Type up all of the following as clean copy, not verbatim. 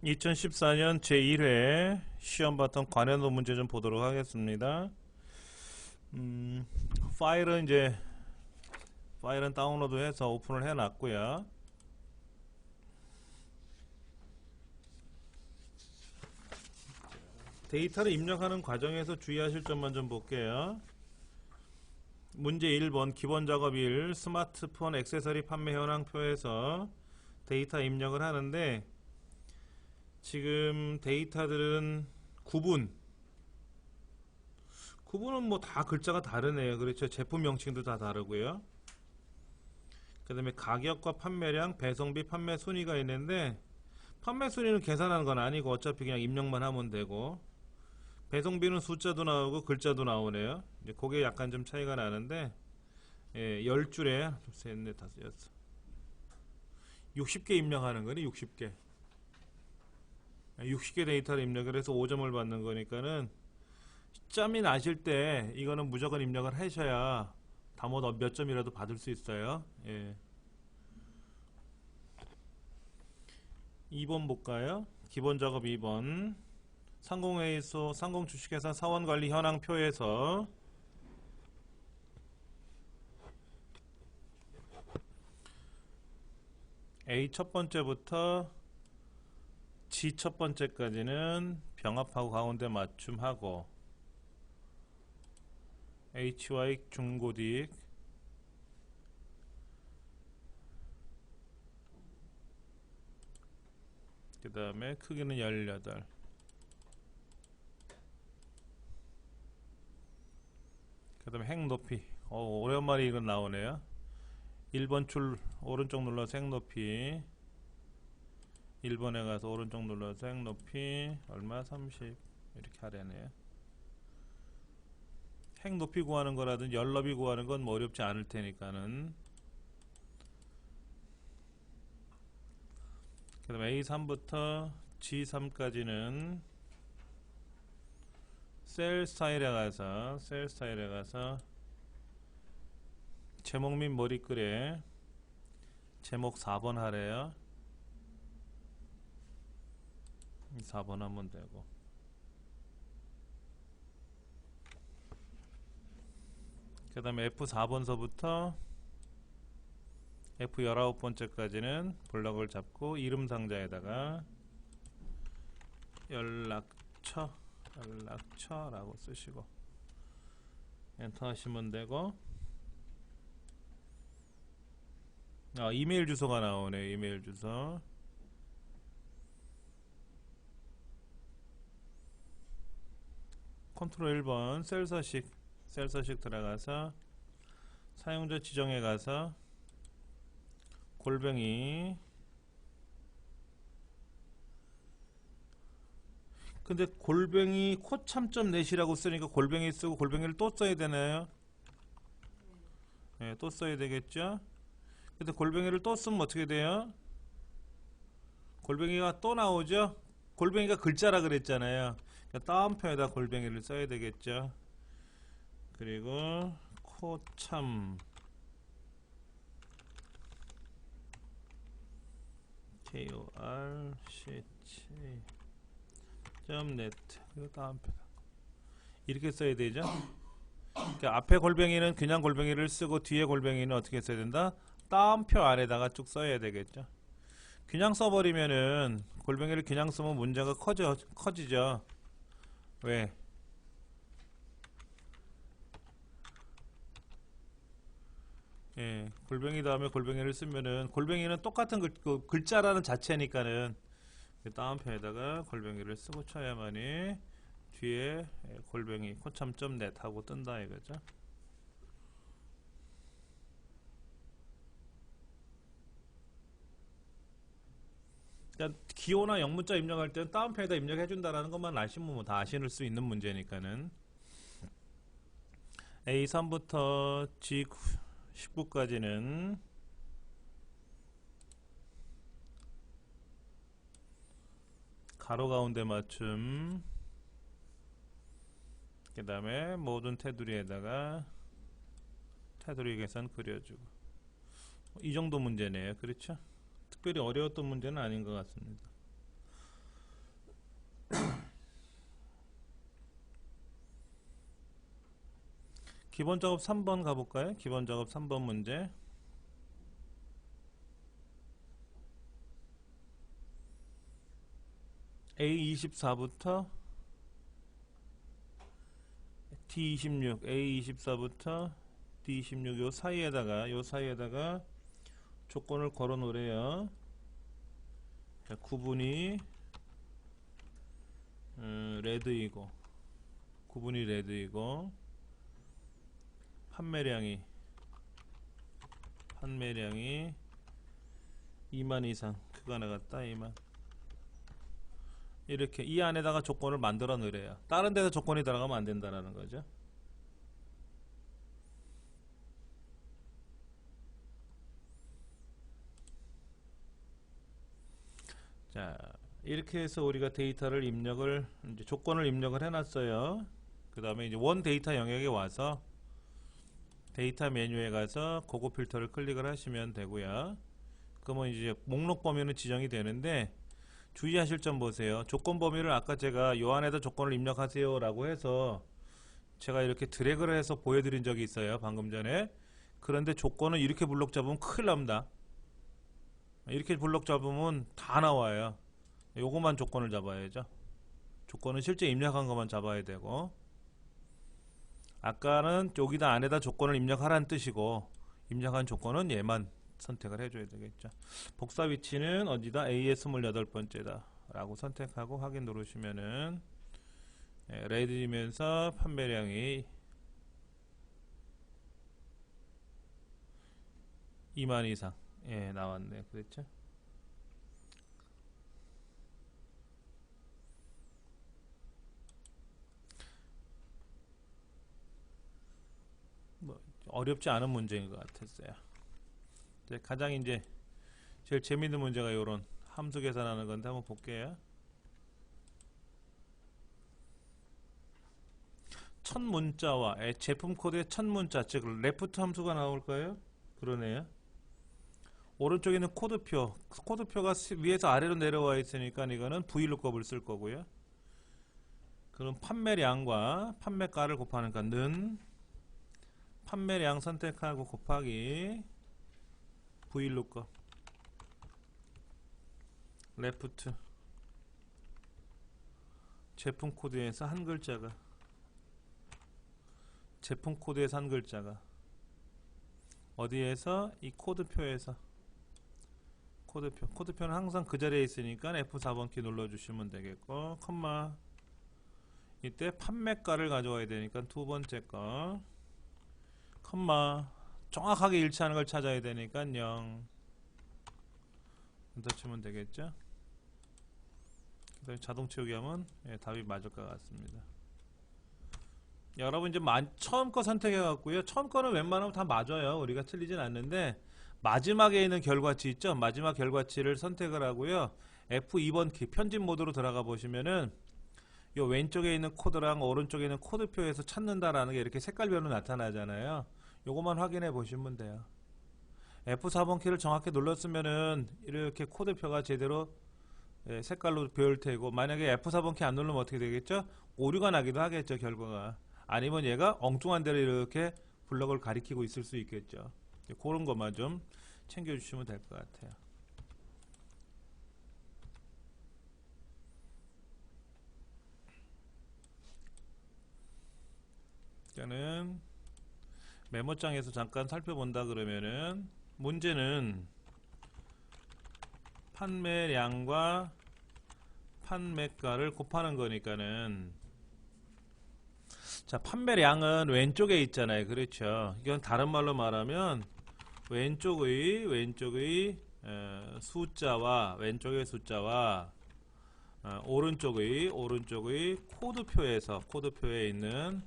2014년 제1회 시험 바탕 관련도 문제 좀 보도록 하겠습니다. 파일은 다운로드해서 오픈을 해놨고요. 데이터를 입력하는 과정에서 주의하실 점만 좀 볼게요. 문제 1번 기본 작업 1 스마트폰 액세서리 판매 현황표에서 데이터 입력을 하는데, 지금 데이터들은 구분은 뭐 다 글자가 다르네요. 그렇죠. 제품 명칭도 다 다르고요. 그 다음에 가격과 판매량, 배송비, 판매 순위가 있는데, 판매 순위는 계산하는 건 아니고 어차피 그냥 입력만 하면 되고, 배송비는 숫자도 나오고 글자도 나오네요. 이제 그게 약간 좀 차이가 나는데, 10줄에 셋, 넷, 다섯, 여섯 60개 입력하는 거니. 60개 데이터를 입력을 해서 5점을 받는 거니까는, 점이 나실 때 이거는 무조건 입력을 하셔야 다못 몇 점이라도 받을 수 있어요. 2번 볼까요? 기본 작업 2번 상공회의소 상공주식회사 사원관리 현황표에서 A 첫 번째부터 G 첫 번째까지는 병합하고 가운데 맞춤하고, HY 중고딕, 그 다음에 크기는 18, 그 다음에 행 높이, 오랜만에 이건 나오네요. 1번 줄 오른쪽 눌러서 행 높이, 1번에 가서 오른쪽 눌러서 행 높이 얼마? 30 이렇게 하려네요. 행 높이 구하는 거라든 열 너비 구하는 건 뭐 어렵지 않을 테니까는. 그 다음에 A3부터 G3까지는 셀 스타일에 가서 제목 및 머리글에 제목 4번 하래요. 4번 하면 되고, 그 다음에 F4번서부터 F19번째까지는 블럭을 잡고 이름 상자에다가 연락처라고 쓰시고 엔터 하시면 되고, 이메일 주소가 나오네요. 이메일 주소. 컨트롤 1번 셀 서식 들어가서 사용자 지정에 가서 골뱅이, 근데 골뱅이 코참점 넷이라고 쓰니까 골뱅이 쓰고 골뱅이를 또 써야 되나요? 또 써야 되겠죠. 근데 골뱅이를 또 쓰면 어떻게 돼요? 골뱅이가 또 나오죠. 골뱅이가 글자라 그랬잖아요. 따옴표에다 골뱅이를 써야 되겠죠. 그리고 코참 KORCH.net 그리고 따옴표다 이렇게 써야 되죠. 그러니까 앞에 골뱅이는 그냥 골뱅이를 쓰고 뒤에 골뱅이는 어떻게 써야 된다? 따옴표 안에다가 쭉 써야 되겠죠. 그냥 써버리면은 골뱅이를 그냥 쓰면 문제가 커지죠. 왜? 골뱅이 다음에 골뱅이를 쓰면은 골뱅이는 똑같은 글자라는 자체니까는 다운표에다가 골뱅이를 쓰고 쳐야만이 뒤에 골뱅이 코참.net 하고 뜬다 이거죠. 그러니까 기호나 영문자 입력할 때는 다운표에다 입력해준다라는 것만 아시면 뭐 다 아실 수 있는 문제니까는. A3부터 G19까지는 가로 가운데 맞춤, 그 다음에 모든 테두리에다가 테두리 계산 그려주고, 이 정도 문제네요. 그렇죠? 특별히 어려웠던 문제는 아닌 것 같습니다. 기본 작업 3번 가볼까요? 기본 작업 3번 문제. A24부터 D26, A24부터 D26 요 사이에다가 조건을 걸어 놓으래요. 자, 구분이 레드이고 판매량이 2만 이상, 그거 나갔다 2만. 이렇게 이 안에다가 조건을 만들어 놓으래요. 다른 데서 조건이 들어가면 안 된다라는 거죠. 자, 이렇게 해서 우리가 데이터를 입력을, 이제 조건을 입력을 해놨어요. 그 다음에 이제 원 데이터 영역에 와서 데이터 메뉴에 가서 고거 필터를 클릭을 하시면 되고요. 그러면 이제 목록 범위는 지정이 되는데, 주의하실 점 보세요. 조건 범위를 아까 제가 요 안에다 조건을 입력하세요 라고 해서 제가 이렇게 드래그를 해서 보여드린 적이 있어요, 방금 전에. 그런데 조건은 이렇게 블록 잡으면 큰일 납니다. 이렇게 블록 잡으면 다 나와요. 요것만 조건을 잡아야죠. 조건은 실제 입력한 것만 잡아야 되고, 아까는 여기다 안에다 조건을 입력하라는 뜻이고, 입력한 조건은 얘만 선택을 해줘야 되겠죠. 복사 위치는 어디다? A의 28번째다 라고 선택하고 확인 누르시면은 레드이면서 판매량이 2만 이상 나왔네. 그랬죠? 뭐 어렵지 않은 문제인 것 같았어요. 가장 이제 제일 재밌는 문제가 요런 함수 계산하는 건데 한번 볼게요. 첫 문자와 제품 코드의 첫 문자, 즉 레프트 함수가 나올까요? 그러네요. 오른쪽에 있는 코드표가 위에서 아래로 내려와 있으니까 이거는 vlookup을 쓸 거고요. 그럼 판매량과 판매가를 곱하니까 는 판매량 선택하고 곱하기 vlookup 레프트 제품 코드에서 한 글자가 어디에서? 이 코드표에서. 코드표는 항상 그 자리에 있으니까 F4번 키 눌러주시면 되겠고, 컴마 이때 판매가를 가져와야 되니까 두 번째 거 컴마 정확하게 일치하는 걸 찾아야 되니까 0 엔터 치면 되겠죠. 자동 채우기 하면 답이 맞을 것 같습니다. 여러분 이제 처음 거 선택해 갖고요, 처음 거는 웬만하면 다 맞아요. 우리가 틀리진 않는데 마지막에 있는 결과치 있죠, 마지막 결과치를 선택을 하고요, F2번 키 편집 모드로 들어가 보시면은 요 왼쪽에 있는 코드랑 오른쪽에 있는 코드표에서 찾는다라는 게 이렇게 색깔별로 나타나잖아요. 요것만 확인해 보시면 돼요. F4번 키를 정확히 눌렀으면은 이렇게 코드표가 제대로 색깔로 보일 테고, 만약에 F4번 키 안 누르면 어떻게 되겠죠? 오류가 나기도 하겠죠, 결과가. 아니면 얘가 엉뚱한 데로 이렇게 블럭을 가리키고 있을 수 있겠죠. 그런 것만 좀 챙겨주시면 될 것 같아요. 일단은 메모장에서 잠깐 살펴본다 그러면은, 문제는 판매량과 판매가를 곱하는 거니까는, 자, 판매량은 왼쪽에 있잖아요. 그렇죠. 이건 다른 말로 말하면 왼쪽의 숫자와 오른쪽의 코드표에 있는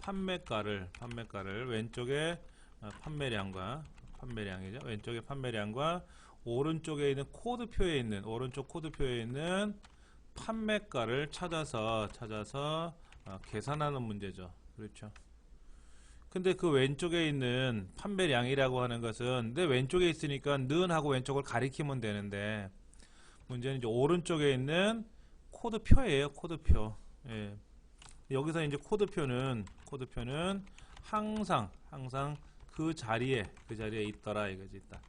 판매가를 왼쪽에 판매량이죠. 왼쪽에 판매량과 오른쪽에 있는 코드표에 있는 판매가를 찾아서 계산하는 문제죠. 그렇죠. 근데 그 왼쪽에 있는 판매량이라고 하는 것은 내 왼쪽에 있으니까 는 하고 왼쪽을 가리키면 되는데, 문제는 이제 오른쪽에 있는 코드표예요. 코드표. 예. 여기서 이제 코드표는 항상 그 자리에 있더라 이거지. 있다.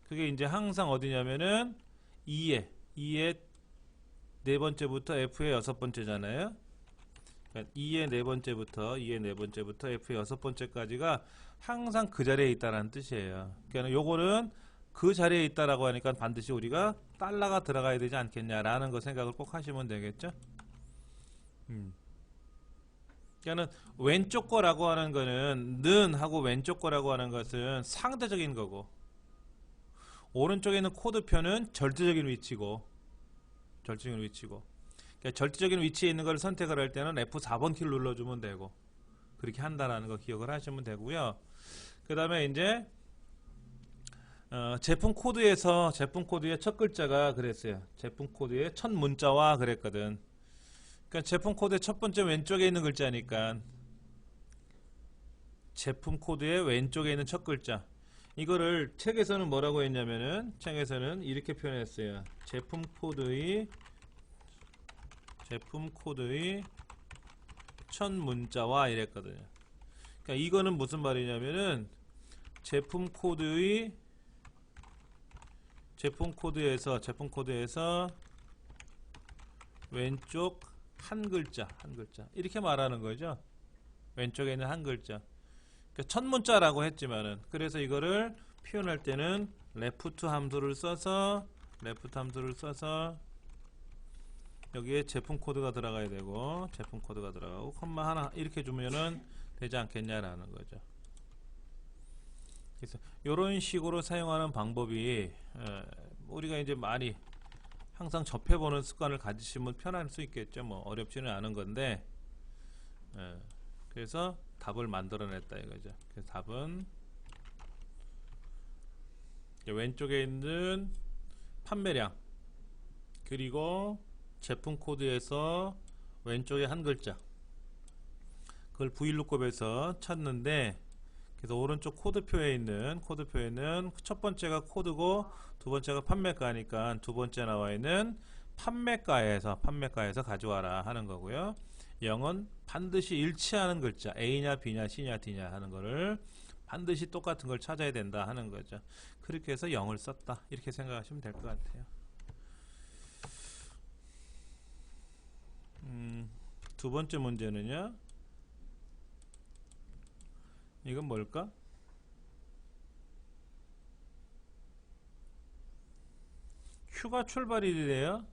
그게 이제 항상 어디냐면은 2의 네 번째부터 F의 여섯 번째잖아요. 그러니까 2의 네 번째부터 F의 여섯 번째까지가 항상 그 자리에 있다라는 뜻이에요. 그러니까 요거는 그 자리에 있다라고 하니까 반드시 우리가 달러가 들어가야 되지 않겠냐라는 거 생각을 꼭 하시면 되겠죠. 그러니까는 왼쪽 거라고 하는 거는 는 하고 왼쪽 거라고 하는 것은 상대적인 거고, 오른쪽에 있는 코드표는 절대적인 위치고. 그러니까 절대적인 위치에 있는 걸 선택을 할 때는 F4번 키를 눌러주면 되고, 그렇게 한다라는 거 기억을 하시면 되고요. 그 다음에 이제 제품 코드의 첫 글자가 그랬어요. 제품 코드의 첫 문자와 그랬거든. 그러니까 제품 코드의 첫 번째 왼쪽에 있는 글자니까 제품 코드의 왼쪽에 있는 첫 글자. 이거를 책에서는 뭐라고 했냐면은, 책에서는 이렇게 표현했어요. 제품 코드의 첫 문자와 이랬거든요. 그러니까 이거는 무슨 말이냐면은 제품 코드에서 왼쪽 한 글자 이렇게 말하는 거죠. 왼쪽에 있는 한 글자. 그러니까 첫 문자라고 했지만은, 그래서 이거를 표현할 때는 레프트 함수를 써서 여기에 제품 코드가 들어가야 되고, 제품 코드가 들어가고 콤마 하나 이렇게 주면은 되지 않겠냐라는 거죠. 그래서 이런 식으로 사용하는 방법이 우리가 이제 많이 항상 접해보는 습관을 가지시면 편할 수 있겠죠. 뭐 어렵지는 않은 건데, 그래서 답을 만들어냈다 이거죠. 그래서 답은 왼쪽에 있는 판매량, 그리고 제품 코드에서 왼쪽에 한 글자, 그걸 Vlookup에서 찾는데, 그래서 오른쪽 코드표에 있는 첫 번째가 코드고 두 번째가 판매가니까 두 번째 나와 있는 판매가에서 가져와라 하는 거고요. 0은 반드시 일치하는 글자, A냐 B냐 C냐 D냐 하는 거를 반드시 똑같은 걸 찾아야 된다 하는 거죠. 그렇게 해서 0을 썼다 이렇게 생각하시면 될 것 같아요. 두 번째 문제는요, 이건 뭘까? 휴가 출발일이래요.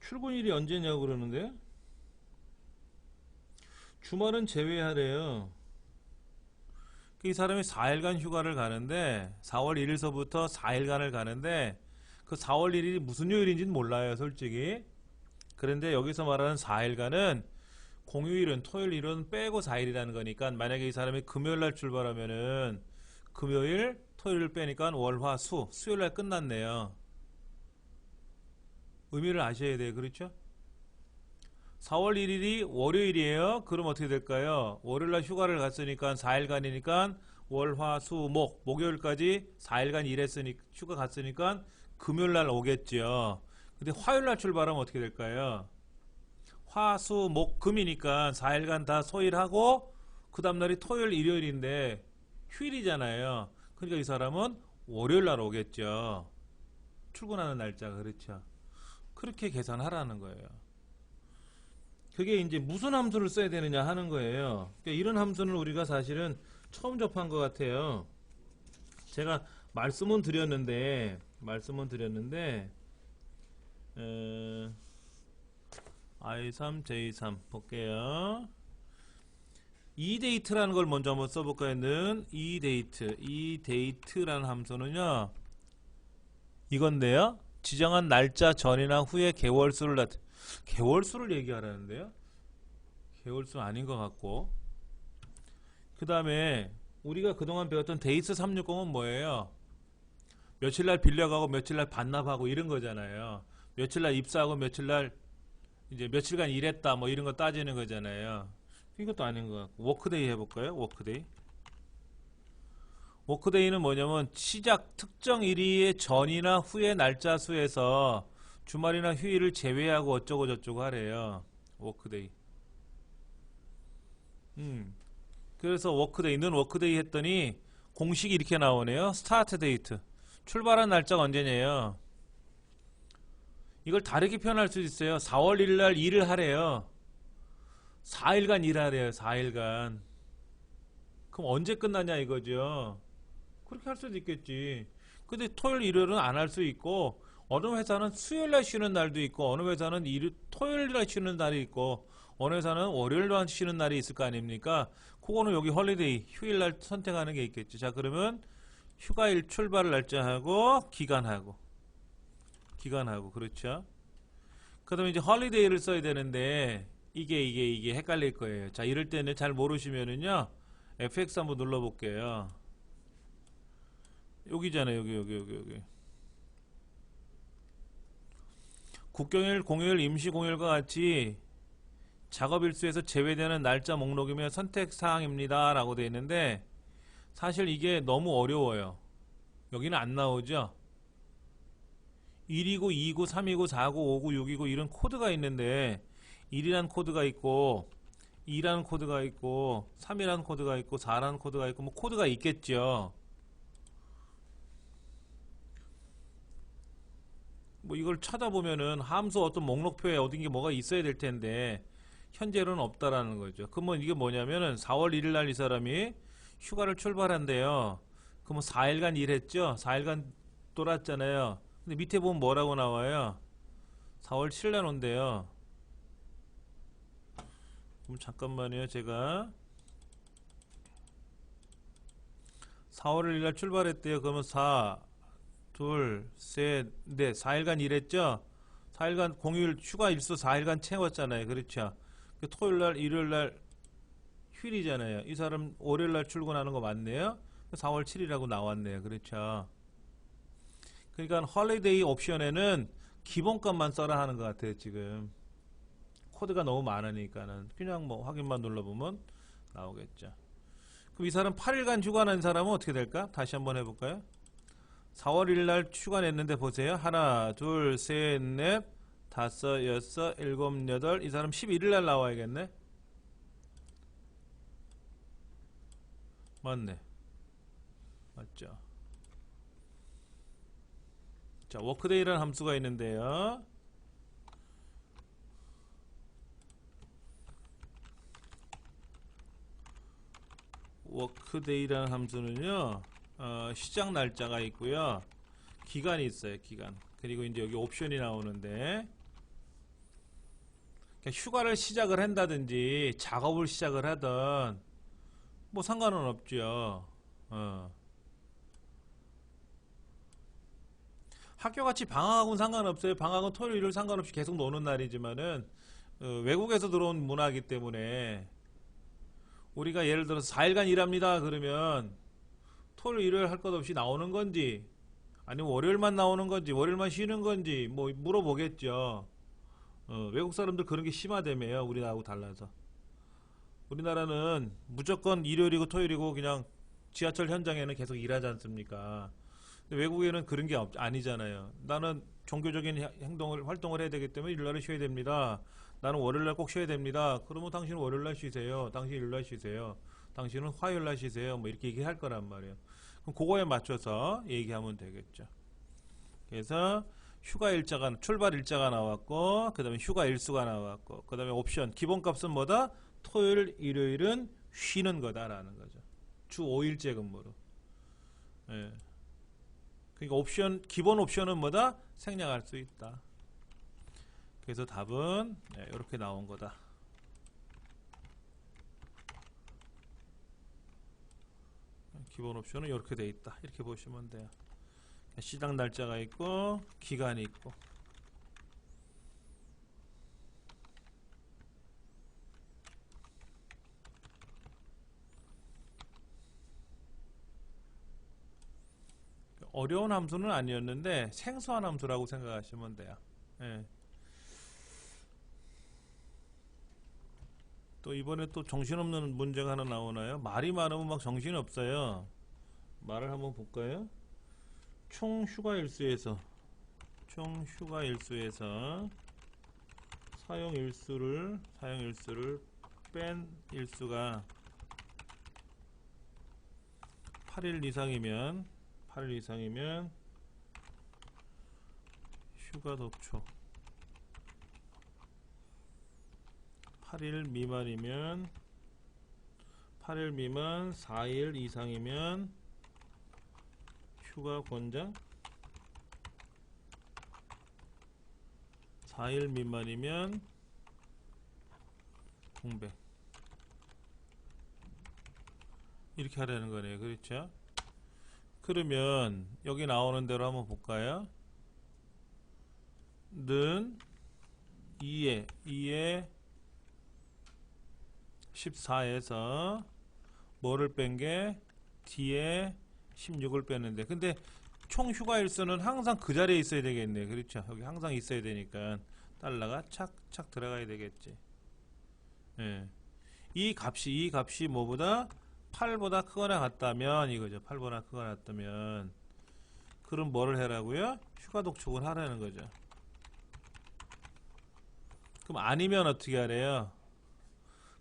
출근일이 언제냐고 그러는데, 주말은 제외하래요. 이 사람이 4일간 휴가를 가는데, 4월 1일서부터 4일간을 가는데, 그 4월 1일이 무슨 요일인지는 몰라요 솔직히. 그런데 여기서 말하는 4일간은 공휴일은, 토요일, 일요일은 빼고 4일이라는 거니까, 만약에 이 사람이 금요일날 출발하면은 금요일, 토요일을 빼니까 월, 화, 수요일날 끝났네요. 의미를 아셔야 돼요. 그렇죠? 4월 1일이 월요일이에요. 그럼 어떻게 될까요? 월요일날 휴가를 갔으니까 4일간이니까 월, 화, 수, 목요일까지 4일간 일했으니까, 휴가 갔으니까 금요일날 오겠죠. 근데 화요일날 출발하면 어떻게 될까요? 화, 수, 목, 금이니까 4일간 다 소일하고 그 다음날이 토요일, 일요일인데 휴일이잖아요. 그러니까 이 사람은 월요일날 오겠죠. 출근하는 날짜가. 그렇죠. 그렇게 계산하라는 거예요. 그게 이제 무슨 함수를 써야 되느냐 하는 거예요. 그러니까 이런 함수는 우리가 사실은 처음 접한 것 같아요. 제가 말씀은 드렸는데 I3, J3 볼게요. eDate라는 걸 먼저 한번 써볼까요? 는 eDate라는 함수는요, 이건데요, 지정한 날짜 전이나 후에 개월수를 얘기하라는데요. 개월수 아닌 것 같고, 그 다음에 우리가 그동안 배웠던 데이스 360은 뭐예요? 며칠날 빌려가고 며칠날 반납하고 이런 거잖아요. 며칠날 입사하고 며칠날 이제 며칠간 일했다 뭐 이런 거 따지는 거잖아요. 이것도 아닌 것 같고, 워크데이 해볼까요? 워크데이는 뭐냐면 시작 특정 일의 전이나 후의 날짜 수에서 주말이나 휴일을 제외하고 어쩌고 저쩌고 하래요. 워크데이. 그래서 워크데이는 워크데이 했더니 공식이 이렇게 나오네요. 스타트 데이트. 출발한 날짜가 언제냐요. 이걸 다르게 표현할 수도 있어요. 4월 1일 날 일을 하래요. 4일간 일하래요. 4일간. 그럼 언제 끝나냐 이거죠. 그렇게 할 수도 있겠지. 근데 토요일 일요일은 안 할 수 있고, 어느 회사는 수요일 날 쉬는 날도 있고, 어느 회사는 토요일 날 쉬는 날이 있고, 어느 회사는 월요일만 쉬는 날이 있을 거 아닙니까? 그거는 여기 홀리데이 휴일 날 선택하는 게 있겠죠. 자, 그러면 휴가일 출발 날짜하고 기간하고 그렇죠. 그 다음에 이제 홀리데이를 써야 되는데 이게 헷갈릴 거예요. 자, 이럴 때는 잘 모르시면은요, FX 한번 눌러볼게요. 여기잖아요. 여기. 국경일, 공휴일, 임시공휴일과 같이 작업일수에서 제외되는 날짜 목록이면 선택사항입니다 라고 되어 있는데, 사실 이게 너무 어려워요. 여기는 안 나오죠. 1이고 2이고 3이고 4고 5고 6이고 이런 코드가 있는데, 1이라는 코드가 있고 2라는 코드가 있고 3이라는 코드가 있고 4라는 코드가 있고 뭐 코드가 있겠죠. 뭐 이걸 찾아보면은 함수 어떤 목록표에 어딘게 뭐가 있어야 될 텐데 현재로는 없다라는 거죠. 그러면 이게 뭐냐면은 4월 1일 날 이 사람이 휴가를 출발한대요. 그러면 4일간 일했죠. 4일간 돌았잖아요. 근데 밑에 보면 뭐라고 나와요? 4월 7일 날 온대요. 그럼 잠깐만요. 제가 4월 1일 날 출발했대요. 그러면 4, 둘, 셋, 넷, 4일간 일했죠? 4일간 공휴일 휴가 일수 4일간 채웠잖아요. 그렇죠? 토요일날, 일요일날 휴일이잖아요. 이 사람 월요일날 출근하는 거 맞네요? 4월 7일이라고 나왔네요. 그렇죠? 그러니까 홀리데이 옵션에는 기본값만 써라 하는 것 같아요. 지금 코드가 너무 많으니까는 그냥 뭐 확인만 눌러보면 나오겠죠. 그럼 이 사람 8일간 휴가 낸 사람은 어떻게 될까? 다시 한번 해볼까요? 4월 1일 날 휴가 냈는데 보세요. 하나, 둘, 셋, 넷, 다섯, 여섯, 일곱, 여덟. 이 사람 11일 날 나와야겠네. 맞네. 맞죠. 자, 워크데이라는 함수가 있는데요. 워크데이라는 함수는요, 시작 날짜가 있고요, 기간이 있어요. 기간. 그리고 이제 여기 옵션이 나오는데, 그러니까 휴가를 시작을 한다든지 작업을 시작을 하든 뭐 상관은 없죠. 학교같이 방학하고는 상관없어요. 방학은 토요일 일요일 상관없이 계속 노는 날이지만은 외국에서 들어온 문화이기 때문에 우리가 예를 들어서 4일간 일합니다 그러면 토요일 일요일 할 것 없이 나오는 건지 아니면 월요일만 나오는 건지 월요일만 쉬는 건지 뭐 물어보겠죠. 외국 사람들 그런 게 심하다며요. 우리나라하고 달라서. 우리나라는 무조건 일요일이고 토요일이고 그냥 지하철 현장에는 계속 일하지 않습니까? 근데 외국에는 그런 게 아니잖아요. 나는 종교적인 활동을 해야 되기 때문에 일요일날 쉬어야 됩니다. 나는 월요일날 꼭 쉬어야 됩니다. 그러면 당신은 월요일날 쉬세요. 당신은 일요일날 쉬세요. 당신은 화요일날 쉬세요. 뭐 이렇게 얘기할 거란 말이에요. 그럼 그거에 맞춰서 얘기하면 되겠죠. 그래서 휴가 일자가 출발 일자가 나왔고 그 다음에 휴가 일수가 나왔고 그 다음에 옵션 기본값은 뭐다? 토요일 일요일은 쉬는 거다라는 거죠. 주 5일제 근무로. 예. 그러니까 옵션 기본 옵션은 뭐다? 생략할 수 있다. 그래서 답은 이렇게 나온 거다. 기본 옵션은 이렇게 돼 있다. 이렇게 보시면 돼요. 시작 날짜가 있고 기간이 있고. 어려운 함수는 아니었는데 생소한 함수라고 생각하시면 돼요. 예. 또 이번에 또 정신없는 문제가 하나 나오나요? 말이 많으면 막 정신이 없어요. 말을 한번 볼까요? 총 휴가 일수에서 총 휴가 일수에서 사용 일수를 뺀 일수가 8일 이상이면 휴가 독촉, 8일 미만 4일 이상이면 휴가 권장, 4일 미만이면 공백. 이렇게 하라는 거네요. 그렇죠? 그러면 여기 나오는 대로 한번 볼까요? 는 2에 14에서 뭐를 뺀 게 D에 16을 뺐는데, 근데 총 휴가 일수는 항상 그 자리에 있어야 되겠네. 그렇죠? 여기 항상 있어야 되니까 달러가 착착 들어가야 되겠지. 예. 이 값이 뭐보다 8보다 크거나 같다면 이거죠. 8보다 크거나 같다면 그럼 뭐를 해라고요? 휴가 독촉을 하라는 거죠. 그럼 아니면 어떻게 하래요?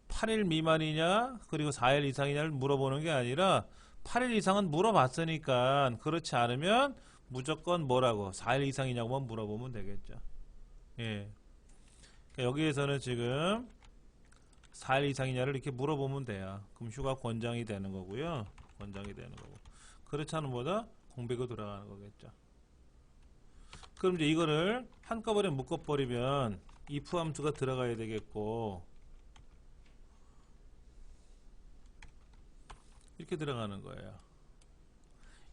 8일 미만이냐 그리고 4일 이상이냐를 물어보는 게 아니라 8일 이상은 물어봤으니까 그렇지 않으면 무조건 뭐라고 4일 이상이냐고만 물어보면 되겠죠. 예. 그러니까 여기에서는 지금 4일 이상이냐를 이렇게 물어보면 돼요. 그럼 휴가 권장이 되는 거고요. 권장이 되는 거고. 그렇지 않은 보다 공백으로 돌아가는 거겠죠. 그럼 이제 이거를 한꺼번에 묶어버리면 if 함수가 들어가야 되겠고, 이렇게 들어가는 거예요.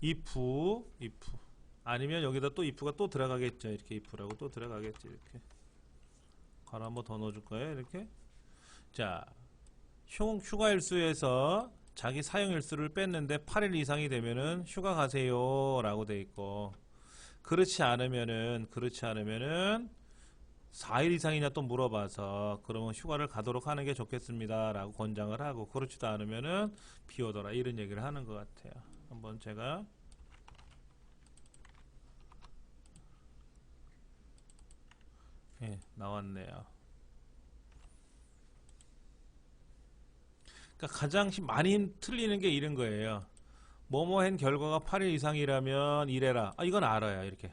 if 아니면 여기다 또 if가 또 들어가겠죠. 이렇게 if라고 또 들어가겠지. 이렇게 괄호 한번 더 넣어줄 거예요. 이렇게. 자, 휴가 일수에서 자기 사용 일수를 뺐는데 8일 이상이 되면은 휴가 가세요 라고 돼 있고, 그렇지 않으면은 4일 이상이냐 또 물어봐서 그러면 휴가를 가도록 하는 게 좋겠습니다 라고 권장을 하고, 그렇지도 않으면은 비워둬라 이런 얘기를 하는 것 같아요. 한번 제가 나왔네요. 그러니까 가장 많이 틀리는 게 이런 거예요. 뭐뭐한 결과가 8일 이상이라면 이래라. 이건 알아요. 이렇게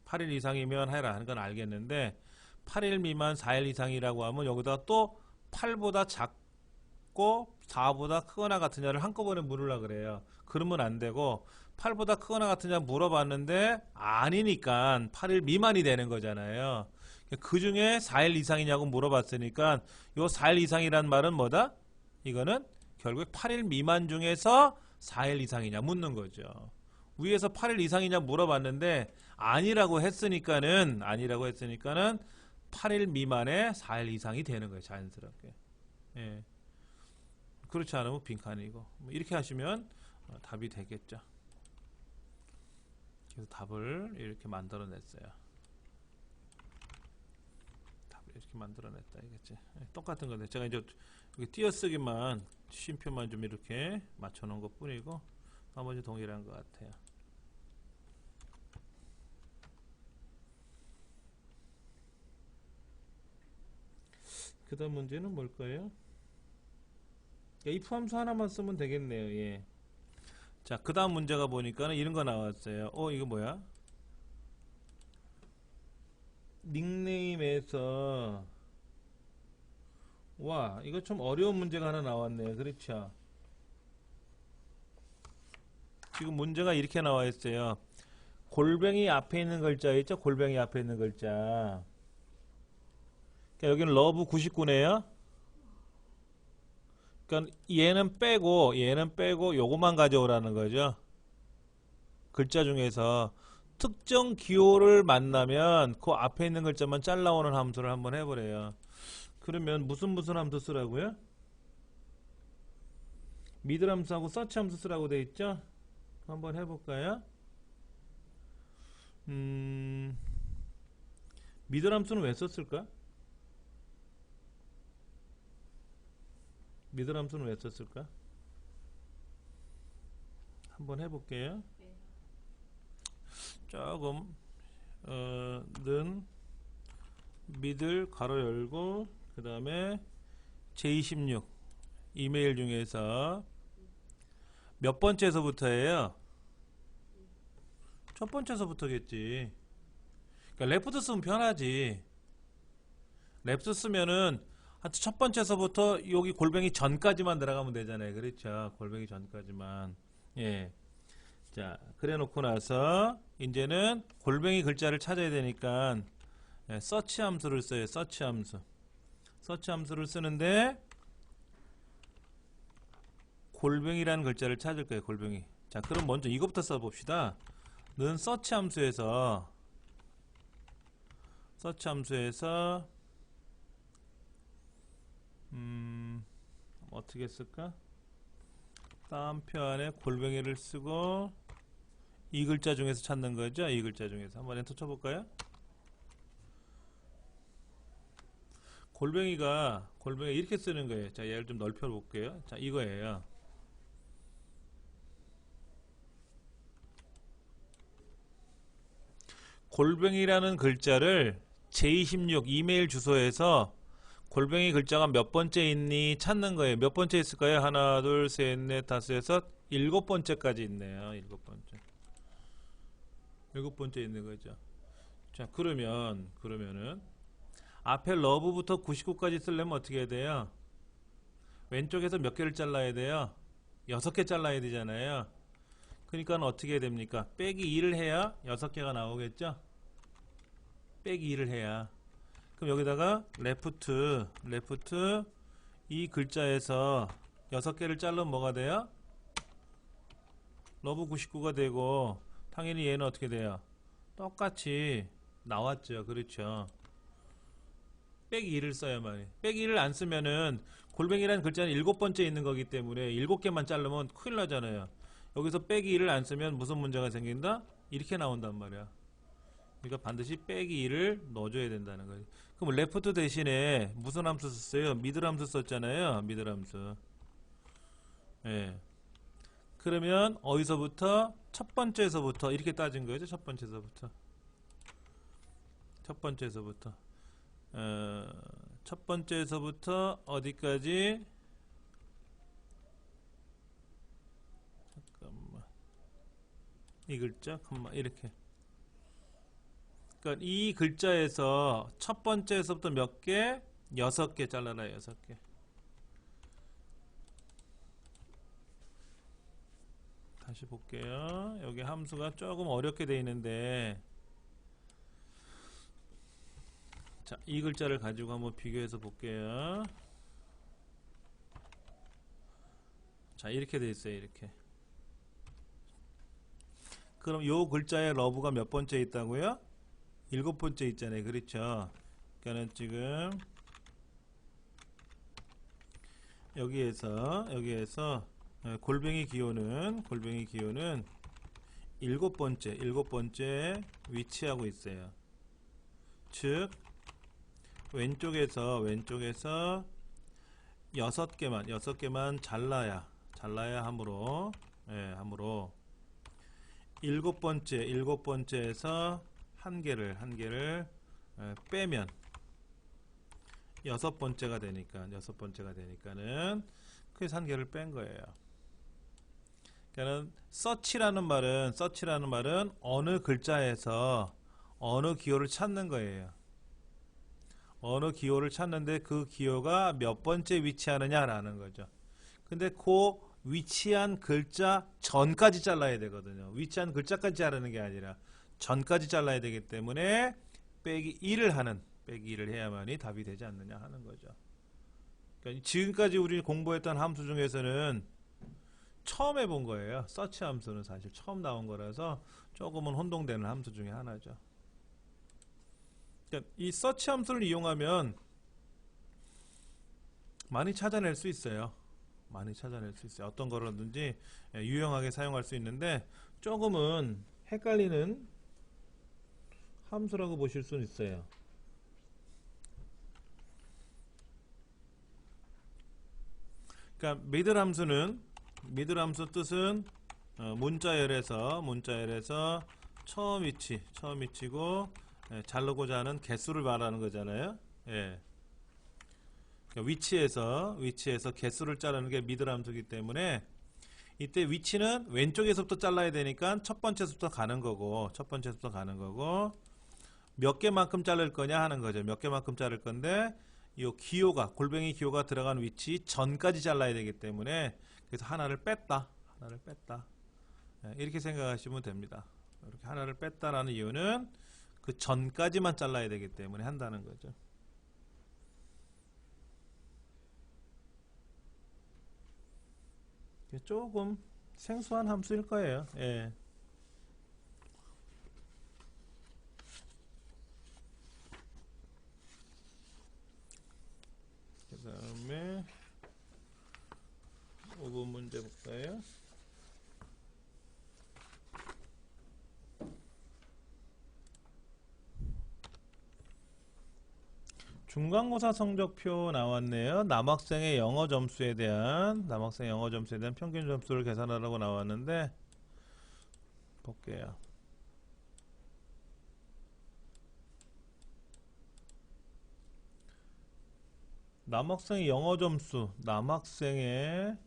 8일 이상이면 해라 하는 건 알겠는데, 8일 미만 4일 이상이라고 하면 여기다 또 8보다 작고 4보다 크거나 같으냐를 한꺼번에 물으려고 그래요. 그러면 안 되고 8보다 크거나 같으냐 물어봤는데 아니니까 8일 미만이 되는 거잖아요. 그 중에 4일 이상이냐고 물어봤으니까 요 4일 이상이란 말은 뭐다? 이거는 결국 8일 미만 중에서 4일 이상이냐 묻는 거죠. 위에서 8일 이상이냐 물어봤는데 아니라고 했으니까는 8일 미만에 4일 이상이 되는 거예요. 자연스럽게. 예. 그렇지 않으면 빈칸이고. 이렇게 하시면 답이 되겠죠. 그래서 답을 이렇게 만들어냈어요. 답을 이렇게 만들어냈다 이겠지. 똑같은 건데 제가 이제 여기 띄어쓰기만 쉼표만 좀 이렇게 맞춰놓은 것 뿐이고 나머지 동일한 것 같아요. 그 다음 문제는 뭘까요? if 함수 하나만 쓰면 되겠네요. 예. 자, 그 다음 문제가 보니까는 이런 거 나왔어요. 이거 뭐야? 닉네임에서 와, 이거 좀 어려운 문제가 하나 나왔네요. 그렇죠? 지금 문제가 이렇게 나와 있어요. 골뱅이 앞에 있는 글자 있죠? 골뱅이 앞에 있는 글자. 그러니까 여기는 러브 99네요. 그러니까 얘는 빼고 요거만 가져오라는 거죠. 글자 중에서 특정 기호를 만나면 그 앞에 있는 글자만 잘라오는 함수를 한번 해보래요. 그러면 무슨 함수 쓰라고요? 미들 함수하고 서치 함수 쓰라고 돼 있죠? 한번 해볼까요? 미들 함수는 왜 썼을까? 미들 함수는 왜 썼을까? 한번 해볼게요. 조금 는 미들 가로 열고 그 다음에 제26 이메일 중에서 몇 번째에서부터예요? 첫 번째에서부터겠지. 그러니까 레프트 쓰면 편하지. 레프트 쓰면은 첫 번째에서부터 여기 골뱅이 전까지만 들어가면 되잖아요. 그렇죠. 골뱅이 전까지만. 예. 자, 그래 놓고 나서 이제는 골뱅이 글자를 찾아야 되니까 서치 함수를 써요. 서치 함수. 서치 함수를 쓰는데 골뱅이라는 글자를 찾을 거예요. 골뱅이. 자, 그럼 먼저 이것부터 써봅시다. 는 서치 함수에서 어떻게 쓸까? 따옴표 안에 골뱅이를 쓰고 이 글자 중에서 찾는 거죠. 이 글자 중에서 한번 엔터 쳐볼까요? 골뱅이가 이렇게 쓰는 거예요. 자, 얘를 좀 넓혀 볼게요. 자, 이거예요. 골뱅이라는 글자를 제26 이메일 주소에서 골뱅이 글자가 몇 번째 있니 찾는 거예요. 몇 번째 있을까요? 하나, 둘, 셋, 넷, 다섯, 여섯, 일곱 번째까지 있네요. 일곱 번째 있는 거죠. 자, 그러면은 앞에 러브부터 99까지 쓰려면 어떻게 해야 돼요? 왼쪽에서 몇 개를 잘라야 돼요? 6개 잘라야 되잖아요. 그러니까 어떻게 해야 됩니까? 빼기 2를 해야 6개가 나오겠죠? 빼기 2를 해야. 그럼 여기다가 레프트 이 글자에서 6개를 자르면 뭐가 돼요? 러브 99가 되고 당연히 얘는 어떻게 돼요? 똑같이 나왔죠. 그렇죠. 빼기 2를 써야만 해. 빼기 2를 안 쓰면은 골뱅이라는 글자는 7번째 있는 거기 때문에 7개만 자르면 큰일 나잖아요. 여기서 빼기 2를 안 쓰면 무슨 문제가 생긴다? 이렇게 나온단 말이야. 그러니까 반드시 빼기 2를 넣어줘야 된다는 거예요. 그럼 레프트 대신에 무슨 함수 썼어요? 미들 함수 썼잖아요. 미들 함수. 예. 그러면 어디서부터? 첫 번째에서부터 이렇게 따진 거죠. 첫 번째에서부터. 첫 번째에서부터 어디까지? 잠깐만. 이 글자, 이렇게. 그러니까 이 글자에서 첫 번째에서부터 몇 개? 6개 잘라라. 6개. 다시 볼게요. 여기 함수가 조금 어렵게 되어 있는데, 자, 이 글자를 가지고 한번 비교해서 볼게요. 자, 이렇게 되어 있어요. 이렇게. 그럼 요 글자에 러브가 몇 번째 있다고요? 7번째 있잖아요. 그렇죠. 그러니까는 지금 여기에서 골뱅이 기호는 7번째 위치하고 있어요. 즉 왼쪽에서 6개만 잘라야 함으로 함으로 7번째에서 한 개를 빼면 6번째가 되니까는 그래서 한 개를 뺀 거예요. 그러니까는 서치라는 말은 어느 글자에서 어느 기호를 찾는 거예요. 어느 기호를 찾는데 그 기호가 몇 번째 위치하느냐라는 거죠. 근데 그 위치한 글자 전까지 잘라야 되거든요. 위치한 글자까지 자르는 게 아니라 전까지 잘라야 되기 때문에 빼기 2를 해야만이 답이 되지 않느냐 하는 거죠. 그러니까 지금까지 우리 공부했던 함수 중에서는 처음 해본 거예요. 서치 함수는 사실 처음 나온 거라서 조금은 혼동되는 함수 중에 하나죠. 그러니까 이 서치 함수를 이용하면 많이 찾아낼 수 있어요. 어떤 거라든지 유용하게 사용할 수 있는데 조금은 헷갈리는 함수라고 보실 수는 있어요. 그러니까 미들 함수 뜻은 문자열에서 처음 위치고, 예, 자르고자 하는 개수를 말하는 거잖아요. 예. 그러니까 위치에서 개수를 자르는 게 미들 함수이기 때문에 이때 위치는 왼쪽에서부터 잘라야 되니까 첫 번째부터 가는 거고, 몇 개만큼 자를 거냐 하는 거죠. 몇 개만큼 자를 건데, 이 기호가, 골뱅이 기호가 들어간 위치 전까지 잘라야 되기 때문에, 그래서 하나를 뺐다. 예, 이렇게 생각하시면 됩니다. 이렇게 하나를 뺐다라는 이유는 그 전까지만 잘라야 되기 때문에 한다는 거죠. 조금 생소한 함수일 거예요. 예. 그 다음에 5번 문제 볼까요? 중간고사 성적표 나왔네요. 남학생의 영어 점수에 대한 평균 점수를 계산하라고 나왔는데 볼게요. 남학생의 영어 점수, 남학생의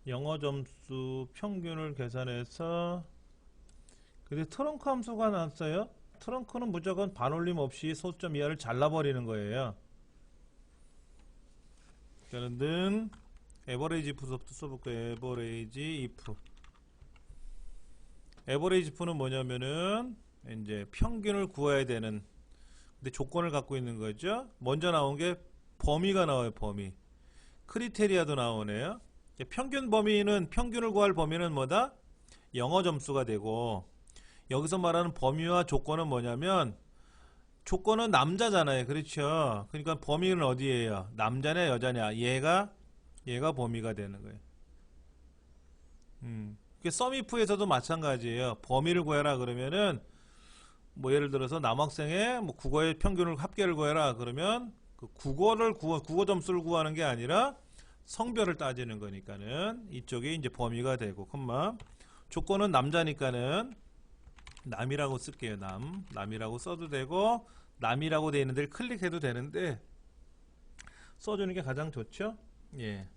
영어 점수 평균을 계산해서, 근데 트렁크 함수가 나왔어요. 트렁크는 무조건 반올림 없이 소수점 이하를 잘라버리는 거예요. 그러니까 에버레이지 if부터 써볼게요. 에버레이지 if는 뭐냐면은 이제 평균을 구해야 되는, 근데 조건을 갖고 있는 거죠. 먼저 나온 게 범위가 나와요. 범위. 크리테리아도 나오네요. 평균을 구할 범위는 뭐다? 영어 점수가 되고, 여기서 말하는 범위와 조건은 뭐냐면, 조건은 남자잖아요. 그렇죠? 그러니까 범위는 어디예요? 남자냐 여자냐? 얘가 범위가 되는 거예요. 썸이프에서도 마찬가지예요. 범위를 구해라 그러면은, 뭐 예를 들어서 남학생의 뭐 국어의 평균을 합계를 구해라 그러면 그 국어 점수를 구하는 게 아니라 성별을 따지는 거니까는 이쪽이 이제 범위가 되고, 조건은 남자니까는 남이라고 쓸게요. 남이라고 써도 되고, 남이라고 되어 있는 데를 클릭해도 되는데 써주는 게 가장 좋죠. 예.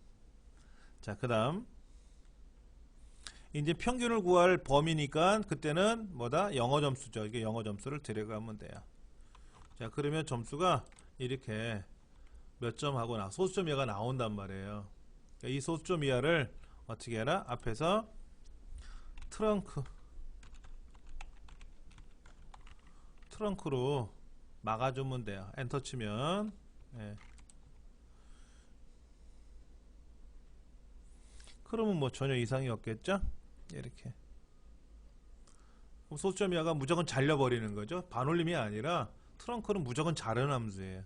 자, 그 다음 이제 평균을 구할 범위니까 그때는 뭐다? 영어 점수죠. 이게 영어 점수를 들여가면 돼요. 자, 그러면 점수가 이렇게 몇 점 하고 소수점 이하가 나온단 말이에요. 그러니까 이 소수점 이하를 어떻게 해라? 앞에서 트렁크로 막아주면 돼요. 엔터 치면. 예. 그러면 뭐 전혀 이상이 없겠죠? 이렇게. 소수점 이하가 무조건 잘려버리는 거죠. 반올림이 아니라 트렁크는 무조건 자르는 함수예요.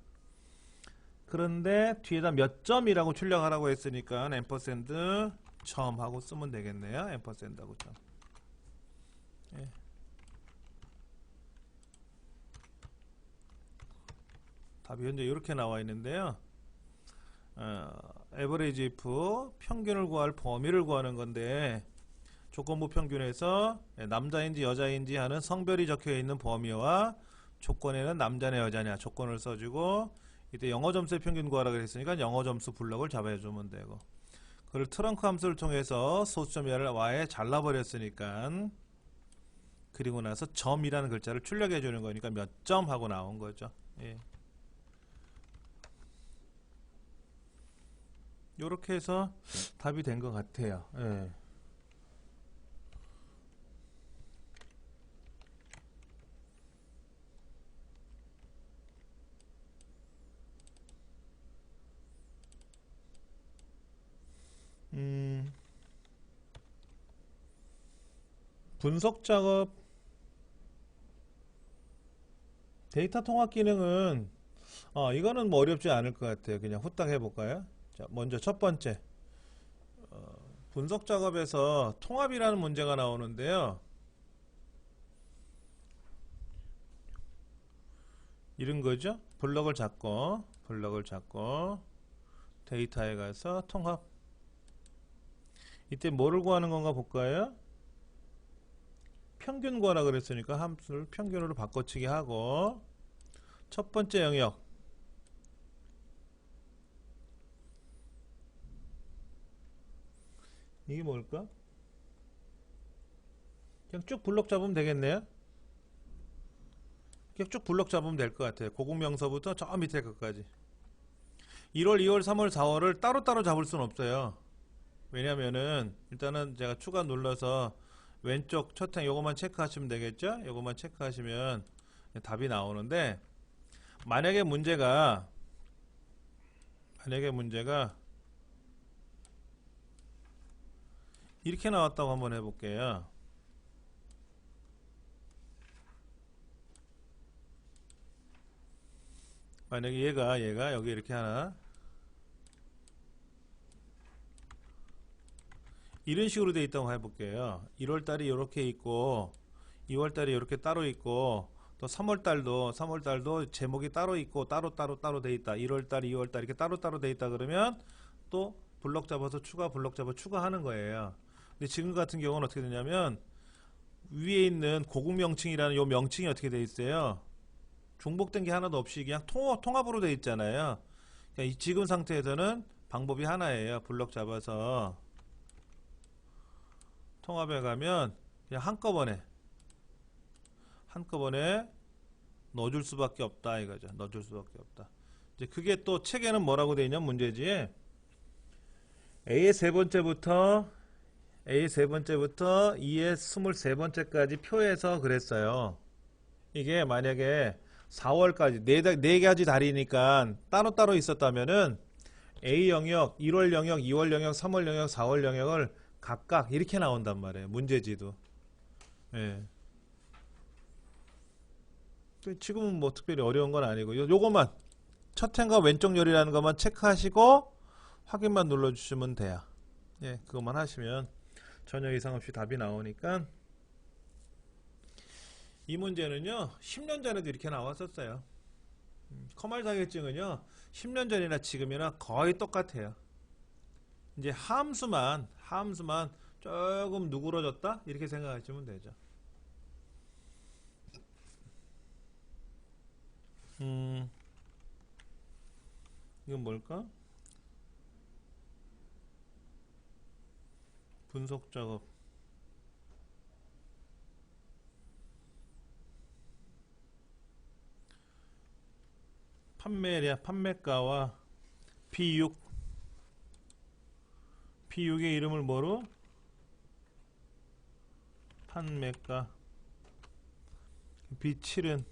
그런데 뒤에다 몇 점이라고 출력하라고 했으니까 앰퍼샌드 점 하고 쓰면 되겠네요. 앰퍼샌드하고 점. 예. 답이 현재 이렇게 나와 있는데요. 에버리지 if 평균을 구할 범위를 구하는 건데, 조건부 평균에서 남자인지 여자인지 하는 성별이 적혀 있는 범위와 조건에는 남자냐 여자냐 조건을 써주고, 이때 영어 점수의 평균 구하라 그랬으니까 영어 점수 블럭을 잡아주면 되고, 그걸 트렁크 함수를 통해서 소수점 이하를 와에 잘라버렸으니까, 그리고 나서 점이라는 글자를 출력해 주는 거니까 몇 점 하고 나온 거죠. 예. 요렇게 해서 답이 된 것 같아요. 예. 분석 작업, 데이터 통합 기능은 이거는 뭐 어렵지 않을 것 같아요. 그냥 후딱 해볼까요? 자, 먼저 첫 번째, 분석 작업에서 통합이라는 문제가 나오는데요. 이런 거죠. 블럭을 잡고 데이터에 가서 통합. 이때 뭐를 구하는 건가 볼까요? 평균 구하라 그랬으니까 함수를 평균으로 바꿔치기 하고, 첫 번째 영역 이게 뭘까? 그냥 쭉 블록 잡으면 되겠네요. 그냥 쭉 블록 잡으면 될 것 같아요. 고급명서부터 저 밑에 것까지. 1월, 2월, 3월, 4월을 따로따로 잡을 수는 없어요. 왜냐면은 일단은 제가 추가 눌러서 왼쪽 첫행 요것만 체크하시면 되겠죠? 요것만 체크하시면 답이 나오는데, 만약에 문제가 이렇게 나왔다고 한번 해볼게요. 만약에 얘가 여기 이렇게 하나 이런 식으로 돼 있다고 해볼게요. 1월달이 이렇게 있고 2월달이 이렇게 따로 있고 또 3월달도 제목이 따로 있고 따로 돼 있다. 1월달 2월달 이렇게 따로 돼 있다. 그러면 또 블럭 잡아서 블럭 잡아 추가하는 거예요. 근데 지금 같은 경우는 어떻게 되냐면 위에 있는 고급 명칭이라는 요 명칭이 어떻게 돼 있어요? 중복된 게 하나도 없이 그냥 통합으로 돼 있잖아요. 그러니까 이 지금 상태에서는 방법이 하나예요. 블럭 잡아서 통합해 가면 그냥 한꺼번에 넣어줄 수밖에 없다 이거죠. 넣어줄 수밖에 없다. 이제 그게 또 책에는 뭐라고 돼 있냐면 문제지에 A의 세 번째부터 E의 23번째까지 표에서 그랬어요. 이게 만약에 4월까지 네 가지 달이니까 따로따로 있었다면은 A 영역, 1월 영역, 2월 영역, 3월 영역, 4월 영역을 각각 이렇게 나온단 말이에요. 문제지도. 예. 지금은 뭐 특별히 어려운 건 아니고 요것만 첫 행과 왼쪽 열이라는 것만 체크하시고 확인만 눌러주시면 돼요. 예, 그것만 하시면 전혀 이상 없이 답이 나오니까. 이 문제는요 10년 전에도 이렇게 나왔었어요. 커말 자격증은요 10년 전이나 지금이나 거의 똑같아요. 이제 함수만 조금 누그러졌다 이렇게 생각하시면 되죠. 이건 뭘까? 분석 작업. 판매가와 P6의 이름을 뭐로? 판매가. B7은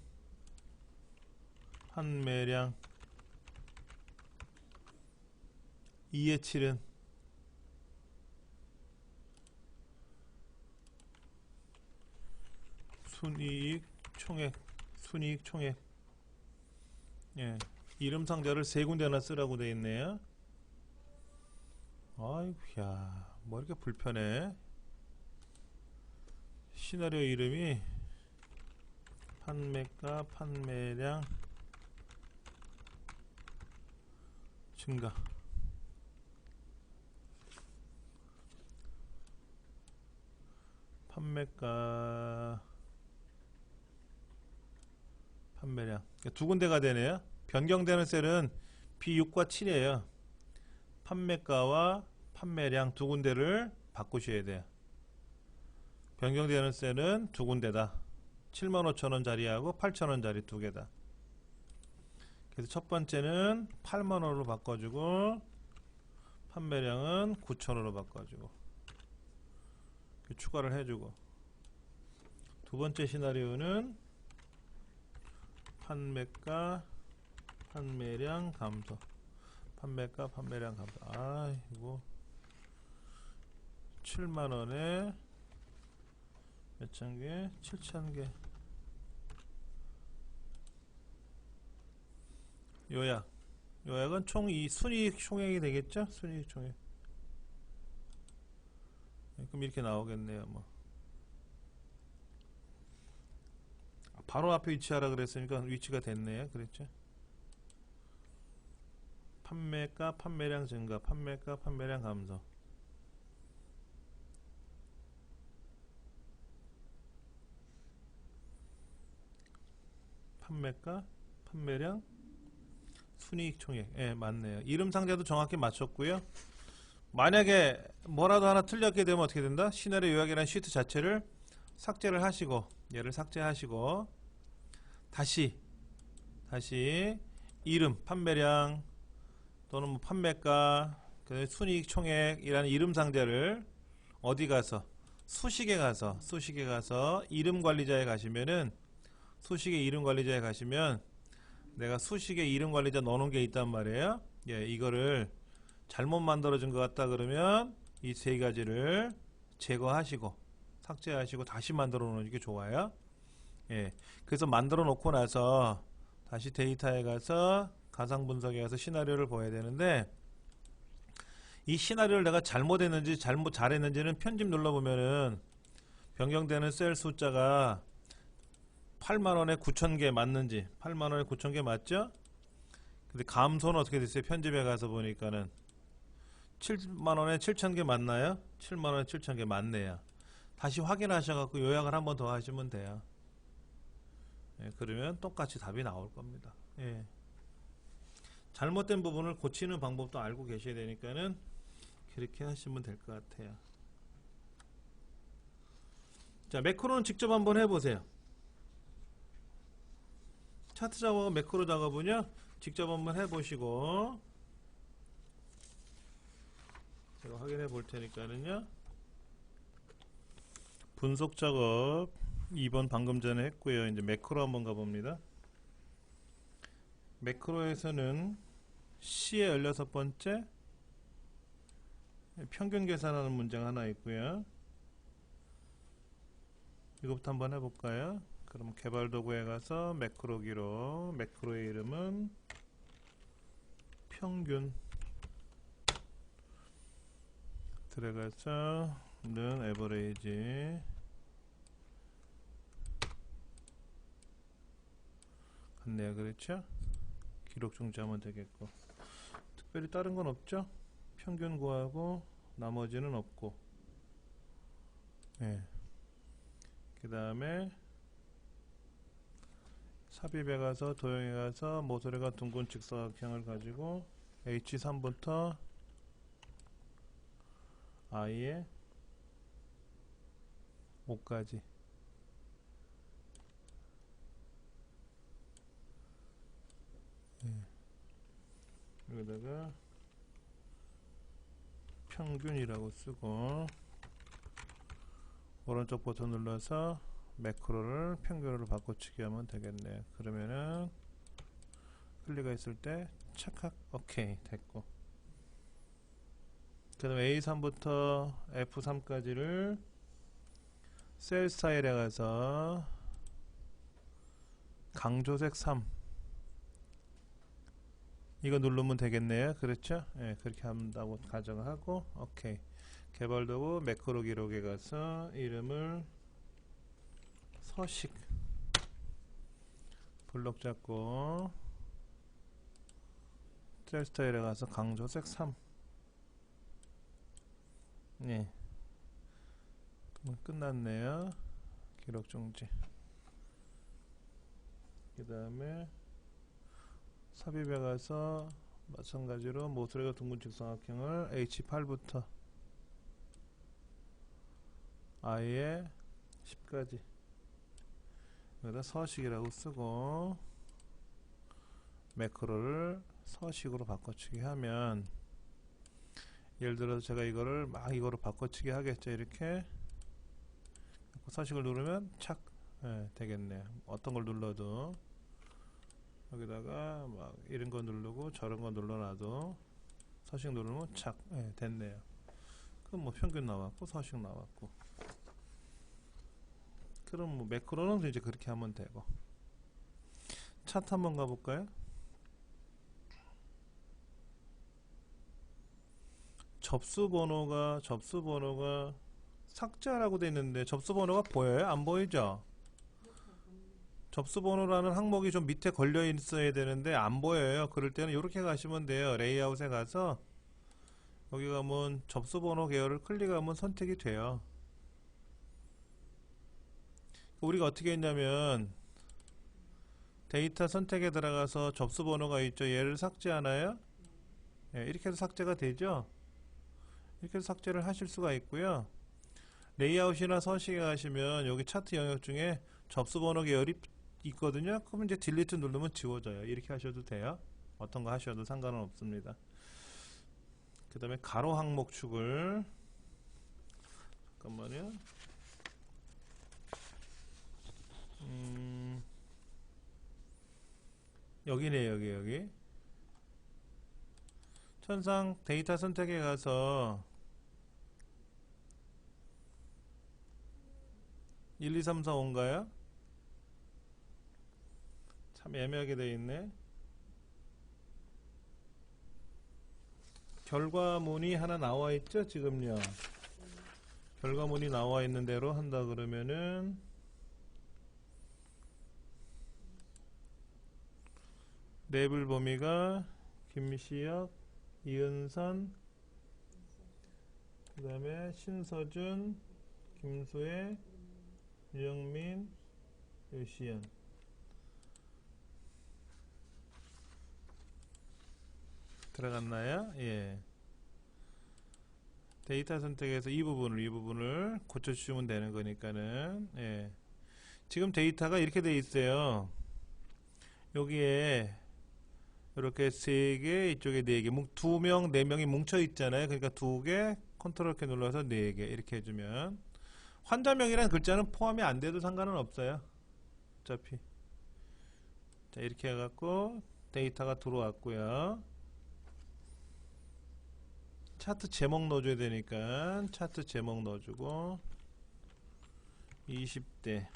판매량. 2의 7은 순이익 총액. 예, 이름 상자를 세 군데나 쓰라고 되어 있네요. 아이고야, 뭐 이렇게 불편해. 시나리오 이름이 판매가, 판매량 증가. 판매가, 판매량 두 군데가 되네요. 변경되는 셀은 B6과 7이에요. 판매가와 판매량 두 군데를 바꾸셔야 돼요. 변경되는 셀은 두 군데다. 75,000원짜리하고 8,000원짜리 두 개다. 그래서 첫 번째는 8만원으로 바꿔주고 판매량은 9,000원으로 바꿔주고 추가를 해주고, 두 번째 시나리오는 판매가, 판매량 감소. 판매가, 판매량 감소. 아이고 7만원에 몇천 개? 7,000개. 요약은 총 이 순이익 총액이 되겠죠? 순이익 총액. 그럼 이렇게 나오겠네요. 뭐 바로 앞에 위치하라 그랬으니까 위치가 됐네요. 그랬죠? 판매가, 판매량 증가, 판매가, 판매량 감소. 판매가, 판매량, 순이익 총액. 예, 맞네요. 이름 상자도 정확히 맞췄고요. 만약에 뭐라도 하나 틀렸게 되면 어떻게 된다? 시나리오 요약이라는 시트 자체를 삭제를 하시고, 얘를 삭제하시고, 다시 이름, 판매량 또는 뭐 판매가, 순이익 총액이라는 이름 상자를 어디 가서 수식에 가서 이름 관리자에 가시면은, 수식의 이름 관리자에 가시면 내가 수식의 이름 관리자 넣어놓은 게 있단 말이에요. 예, 이거를 잘못 만들어진 것 같다 그러면 이 세 가지를 제거하시고 삭제하시고 다시 만들어 놓는 게 좋아요. 예, 그래서 만들어 놓고 나서 다시 데이터에 가서 가상 분석에 가서 시나리오를 보여야 되는데, 이 시나리오를 내가 잘못했는지 잘했는지는 편집 눌러보면은 변경되는 셀 숫자가 8만원에 9,000개 맞는지, 8만원에 9,000개 맞죠? 근데 감소는 어떻게 됐어요? 편집에 가서 보니까는 7만원에 7,000개 맞나요? 7만원에 7,000개 맞네요. 다시 확인하셔갖고 요약을 한 번 더 하시면 돼요. 예, 그러면 똑같이 답이 나올 겁니다. 예. 잘못된 부분을 고치는 방법도 알고 계셔야 되니까는 그렇게 하시면 될 것 같아요. 자, 매크로는 직접 한번 해보세요. 차트 작업과 매크로 작업은요, 직접 한번 해보시고, 제가 확인해 볼 테니까는요, 분석 작업 2번 방금 전에 했고요. 이제 매크로 한번 가봅니다. 매크로에서는 C의 16번째 평균 계산하는 문제가 하나 있고요. 이것부터 한번 해볼까요? 그럼 개발 도구에 가서 매크로기로, 매크로의 이름은 평균, 들어가서 는 에버레이지, 같네요. 그렇죠? 기록 중지하면 되겠고, 특별히 다른 건 없죠? 평균 구하고 나머지는 없고, 예. 그 다음에 삽입에 가서 도형에 가서 모서리가 둥근 직사각형을 가지고 H3부터 I에 5까지, 여기다가 평균이라고 쓰고 오른쪽 버튼 눌러서 매크로를 평균으로 바꿔치기 하면 되겠네요. 그러면은 클릭가 있을 때 착각 오케이 됐고, 그 다음에 A3부터 F3까지를 셀 스타일에 가서 강조색 3 이거 누르면 되겠네요. 그렇죠? 예, 그렇게 한다고 가정하고 오케이. 개발도구 매크로 기록에 가서 이름을 서식, 블록 잡고 셀 스타일에 가서 강조색 3. 예, 끝났네요. 기록 중지. 그 다음에 삽입에 가서 마찬가지로 모서리가 둥근 직사각형을 H8부터 I에 10까지 여기다 서식이라고 쓰고 매크로를 서식으로 바꿔치기 하면, 예를 들어서 제가 이거를 막 이거로 바꿔치기 하겠죠. 이렇게 서식을 누르면 착, 예, 되겠네요. 어떤 걸 눌러도 여기다가 막 이런 거 누르고 저런 거 눌러놔도 서식 누르면 착, 예, 됐네요. 그럼 뭐 평균 나왔고 서식 나왔고, 그럼 뭐 매크로는 이제 그렇게 하면 되고. 차트 한번 가볼까요? 접수번호가 삭제하라고 되어 있는데 접수번호가 보여요? 안 보이죠? 접수번호라는 항목이 좀 밑에 걸려 있어야 되는데 안 보여요. 그럴 때는 이렇게 가시면 돼요. 레이아웃에 가서 여기 가면 접수번호 계열을 클릭하면 선택이 돼요. 우리가 어떻게 했냐면 데이터 선택에 들어가서 접수 번호가 있죠. 얘를 삭제하나요? 예, 이렇게 해서 삭제가 되죠. 이렇게 해서 삭제를 하실 수가 있고요. 레이아웃이나 서식에 가시면 여기 차트 영역 중에 접수 번호 계열이 있거든요. 그러면 이제 딜리트 누르면 지워져요. 이렇게 하셔도 돼요. 어떤 거 하셔도 상관은 없습니다. 그 다음에 가로 항목 축을 잠깐만요. 여기네. 여기 천상 데이터 선택에 가서 1, 2, 3, 4, 5인가요? 참 애매하게 되어 있네. 결과문이 하나 나와 있죠, 지금요. 결과문이 나와 있는 대로 한다 그러면은 레이블 범위가 김시혁, 이은선, 그 다음에 신서준, 김수혜, 유영민, 유시연. 들어갔나요? 예. 데이터 선택에서 이 부분을 고쳐주시면 되는 거니까는, 예. 지금 데이터가 이렇게 돼 있어요. 여기에 이렇게 3개, 이쪽에 4개, 2명, 4명이 뭉쳐 있잖아요. 그러니까 2개, 컨트롤 키 눌러서 4개 이렇게 해주면 환자명이라는 글자는 포함이 안 돼도 상관은 없어요. 어차피. 자, 이렇게 해갖고 데이터가 들어왔고요. 차트 제목 넣어줘야 되니까 차트 제목 넣어주고 20대,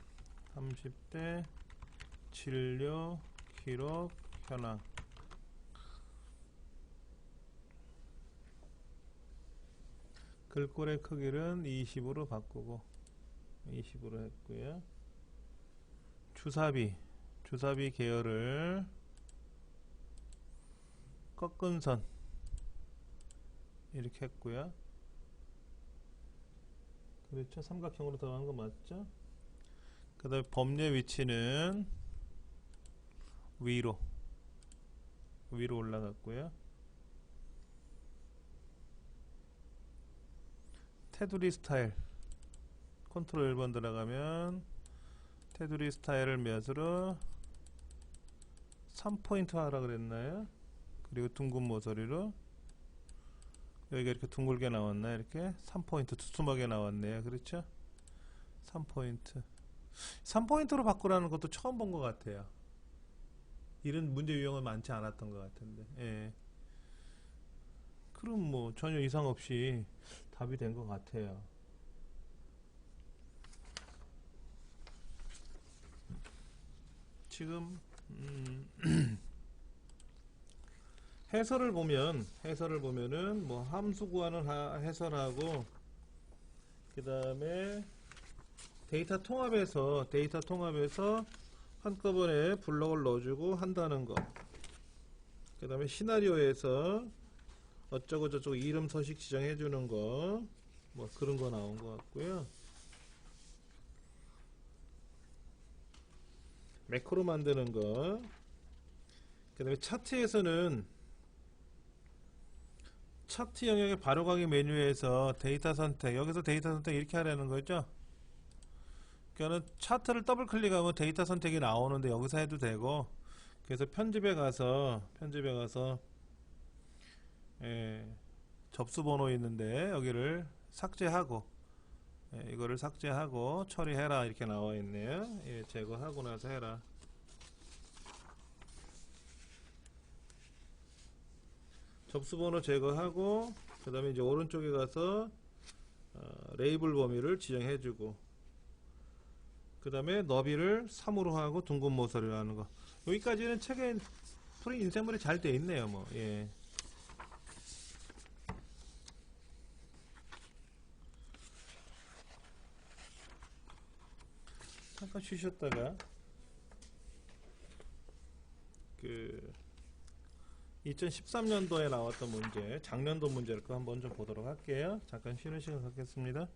30대, 진료, 기록, 현황. 글꼴의 크기는 20으로 바꾸고 20으로 했고요. 주사비 계열을 꺾은 선 이렇게 했고요. 그렇죠. 삼각형으로 들어간 거 맞죠? 그 다음에 범례 위치는 위로 올라갔고요. 테두리 스타일 컨트롤 1번 들어가면 테두리 스타일을 몇으로 3포인트 하라 그랬나요? 그리고 둥근 모서리로 여기가 이렇게 둥글게 나왔나요? 이렇게 3포인트 두툼하게 나왔네요. 그렇죠? 3포인트로 바꾸라는 것도 처음 본 것 같아요. 이런 문제 유형은 많지 않았던 것 같은데. 예. 그럼 뭐 전혀 이상 없이 답이 된 것 같아요. 지금 해설을 보면은 뭐 함수 구하는 해설하고 그 다음에 데이터 통합에서 한꺼번에 블록을 넣어주고 한다는 거. 그 다음에 시나리오에서 어쩌고 저쩌고 이름 서식 지정해 주는 거, 뭐 그런 거 나온 것 같고요. 매크로 만드는 거. 그 다음에 차트에서는 차트 영역의 바로가기 메뉴에서 데이터 선택, 여기서 데이터 선택 이렇게 하라는 거죠. 그러니까 차트를 더블 클릭하면 데이터 선택이 나오는데 여기서 해도 되고, 그래서 편집에 가서 접수 번호 있는데 여기를 삭제하고, 이거를 삭제하고 처리해라 이렇게 나와 있네요. 제거하고 나서 해라. 접수 번호 제거하고 그 다음에 이제 오른쪽에 가서 레이블 범위를 지정해주고 그 다음에 너비를 3으로 하고 둥근 모서리로 하는 거. 여기까지는 책에 프린 인쇄물이 잘 돼 있네요. 뭐. 예. 잠깐 쉬셨다가 2013년도에 나왔던 문제, 작년도 문제를 한번 좀 보도록 할게요. 잠깐 쉬는 시간 갖겠습니다.